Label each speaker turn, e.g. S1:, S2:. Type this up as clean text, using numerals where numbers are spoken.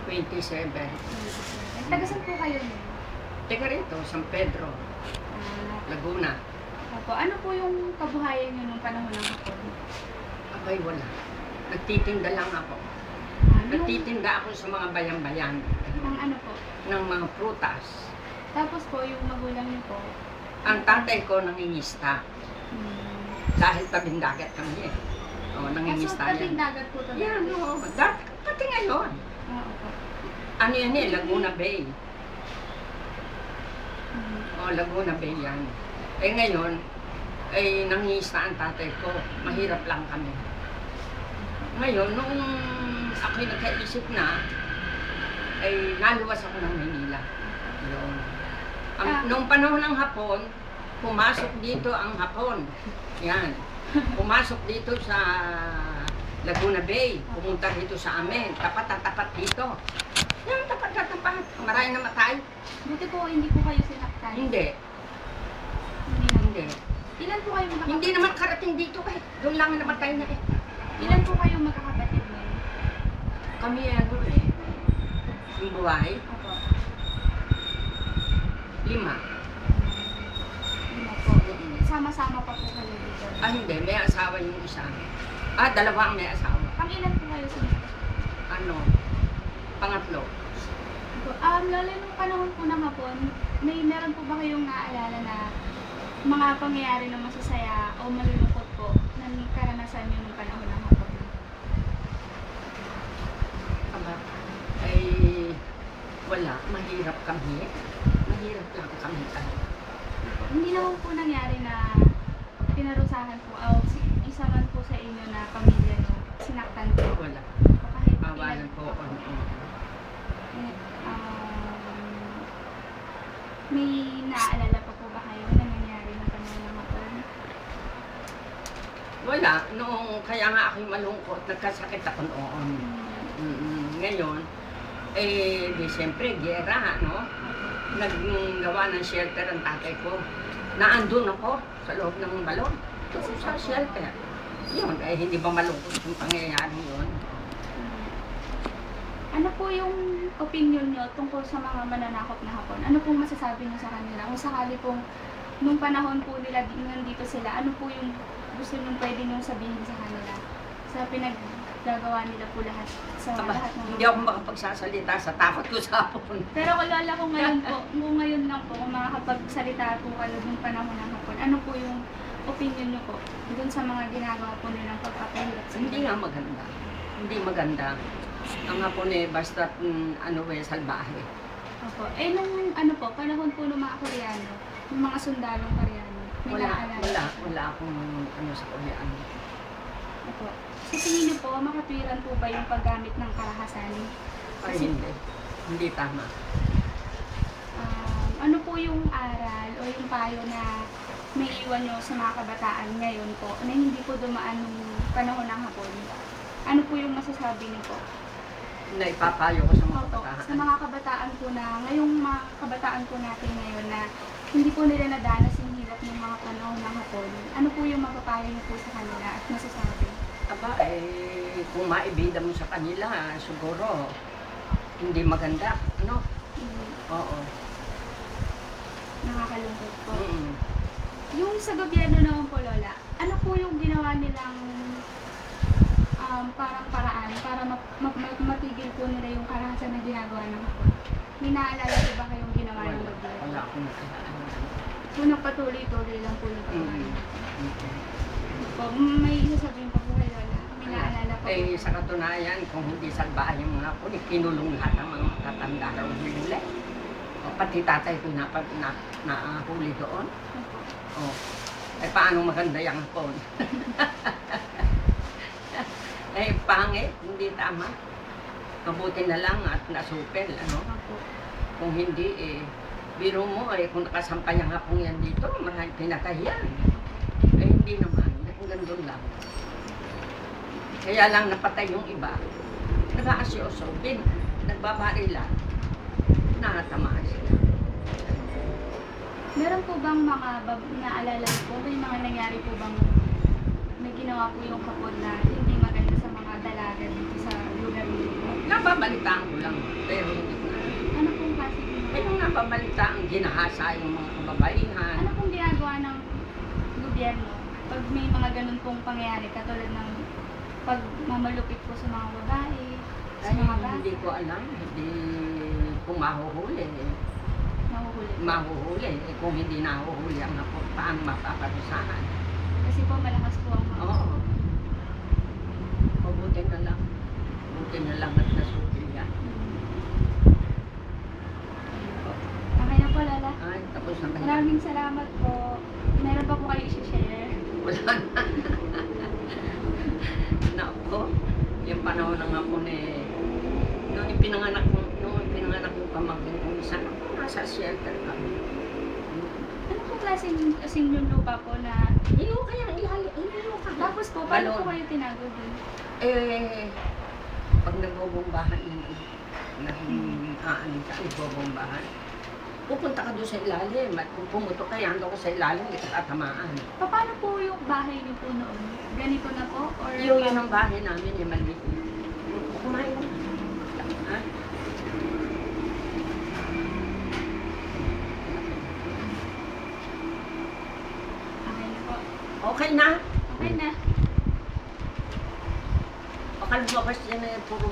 S1: 27.
S2: Taga saan po kayo nun?
S1: Teka rito, San Pedro, Laguna.
S2: Opo. Ano po yung kabuhayan nyo nung panahon ng hapon?
S1: Abay, wala. Nagtitinda lang ako.
S2: Yung,
S1: Nagtitinda ako sa mga bayan-bayan
S2: ng ano po?
S1: ng mga prutas.
S2: Tapos po, yung magulang nyo po?
S1: Ang tatay ko nangingista. Dahil tabing dagat kami eh. O, nangingista
S2: tabing
S1: yan.
S2: dagat po talaga?
S1: Yan, oo. Pati ngayon.
S2: Opo.
S1: Ano yan eh, Laguna Bay. O, Laguna Bay yan. Eh ngayon, ay nangingista ang tatay ko. Mahirap lang kami. Ngayon, nung ako'y nagkaisip na, ay naluwas ako ng Manila. Yun. Nung panahon ng Hapon, pumasok dito ang Hapon. Yan. Pumasok dito sa Laguna Bay. Pumunta dito sa amin. Tapat na tapat dito. Yan, tapat na tapat. Maraming namatay.
S2: Buti po, hindi po kayo sinaktan?
S1: Hindi.
S2: Hindi.
S1: Hindi.
S2: Ilan po kayo magkakapatid?
S1: Hindi naman karating dito eh. Doon lang namatay na eh.
S2: Ilan po kayo magkakapatid ngayon?
S1: Kami ano eh. Yung buhay,
S2: Opo.
S1: 5.
S2: Lima po. Sama-sama pa po kayo dito.
S1: Ah, hindi. May asawa yung isa. Ah, 2 ang may asawa.
S2: Pang-ilan po kayo sinaktan?
S1: Ano? Pangatlo.
S2: Lalo nung panahon po ng hapon, meron po ba kayong naaalala na mga pangyayari na masasaya o malulungkot po na karanasan nyo nung panahon ng hapon?
S1: Aba, ay wala. Mahirap kami. Mahirap lang kami talaga.
S2: Hindi naman po nangyari na pinarusahan po o isa man po sa inyo na pamilya nyo, sinaktan po.
S1: Wala.
S2: O kahit
S1: Awalan po.
S2: may naaalala pa po ba kayo na nangyari ng panahon ng hapon?
S1: Wala. Noong kaya nga ako'y malungkot, nagkasakit ako noon. Ngayon, eh, di siyempre, giyera, no? Naggawa ng shelter ang tatay ko. Naandun ako sa loob ng balon. Doon sa shelter. Yun, eh, hindi ba malungkot yung pangyayari yun?
S2: Ano po yung opinion nyo tungkol sa mga mananakop na hapon? Ano pong masasabi nyo sa kanila? Kung sakali pong nung panahon po nila nandito sila, ano po yung gusto nyo pwede nyo sabihin sa kanila? Sa pinaggagawa nila po lahat sa
S1: Aba,
S2: lahat ng
S1: hindi ako makapagsasalita sa takot ko sa hapon.
S2: Pero kulala ko ngayon po, kung ngayon lang po, kung makakapagsalita po kayo nung panahon ng hapon, ano po yung opinion nyo po dun sa mga ginagawa po nilang pagpapahirap sa
S1: Hindi nga maganda. Hindi maganda. Ang hapon eh, basta ano eh, salbahe.
S2: Opo. Eh nung ano po, panahon po ng mga Koreano, yung mga sundalong Koreano, may naaalala po?
S1: Wala akong ano sa Koreano.
S2: Opo. Sa tingin niyo po, makatwiran po ba yung paggamit ng karahasan?
S1: Ay, hindi. Hindi tama.
S2: Ano po yung aral o yung payo na may iwan nyo sa mga kabataan ngayon po na hindi po dumaan nung panahon ng hapon? Ano po yung masasabi niyo po?
S1: Na ipapayo ko sa mga
S2: Opo,
S1: kabataan.
S2: sa mga kabataan po na, ngayong mga kabataan po natin ngayon na hindi po nila nadanas yung hirap ng mga panahon ng hapon, ano po yung mapapayo niyo po sa kanila at masasabi?
S1: Aba, eh, kung maibida mo sa kanila, siguro, hindi maganda, ano? Oo.
S2: Nakakalungkot po.
S1: Mm.
S2: Yung sa gobyerno naman po, Lola, ano po yung ginawa nilang parang paraan para matigil po nila yung karahasan na ginagawa ng hapon? May naalala po ba kayong ginawa ng gobyerno?
S1: Wala akong nakakaalam.
S2: Kung nagpatuloy-tuloy lang po yung pagkakas. Po, may sasabihin pa po kay Lola. May naalala po.
S1: Eh, sa katunayan, kung hindi salbahan yung mga hapon, kinulong lahat ng mga matatanda raw nila. O, pati tatay ko nahuli doon.
S2: Opo.
S1: Oh. Eh, paano maganda yung hapon? Eh, pangit, hindi tama. Mabuti na lang at nasupel, ano?
S2: Opo.
S1: Kung hindi, eh, biro mo, eh, kung nakasampay ang hapong yan dito, maraming pinatay yan. Eh, hindi naman, hanggang doon lang. Kaya lang napatay yung iba. Nag-aasyoso, nagbabarilan, nakatamaan sila.
S2: Meron po bang mga naalala po? May mga nangyari po bang may ginawa po yung hapon na hindi maganda sa mga dalaga dito sa lugar niyo?
S1: Nababalitaan ko lang, pero hindi ko na.
S2: Ano pong klase po?
S1: Ay, yung nababalitaan, ginahasa yung mga kababaihan.
S2: Ano pong ginagawa ng gobyerno pag may mga ganun pong pangyayari katulad ng pagmamalupit po sa mga babae, sa
S1: Ay,
S2: mga bata,
S1: hindi ko alam, hindi kung mahuhuli.
S2: nahuhuli po.
S1: Mahuhuli. Eh, kung hindi nahuhuli ang ako, paano mapaparusahan?
S2: Kasi po malakas po ang mga...
S1: Oo. Mabuti na lang. Buti na lang at nasukil yan.
S2: Okay na po, Lola.
S1: Ay, tapos na ba yan?
S2: Maraming salamat po. Meron pa po kayo i-share?
S1: Wala na. Nako, yung panahon ng ako nung ipinanganak yung pamangkin kong isa, nasa shelter kami.
S2: Ano pong klaseng asin yung lupa po na...
S1: Iyo kaya ilayo ka.
S2: Tapos po, paano
S1: Balon.
S2: po kayo tinago dun?
S1: Eh, pag nagbobombahan yun, nag-aanin ka, nagbobombahan, pupunta ka doon sa ilalim. At kung pumutok ka yan, doon ka sa ilalim, hindi ka tatamaan.
S2: Paano po yung bahay niyo po noon? Ganito na po? Or
S1: Yun ang bahay namin, yung maliit. Kumain ka. Ha?
S2: Okay na po.
S1: Okay na.
S2: Okay na.
S1: Baka lumabas yan na puro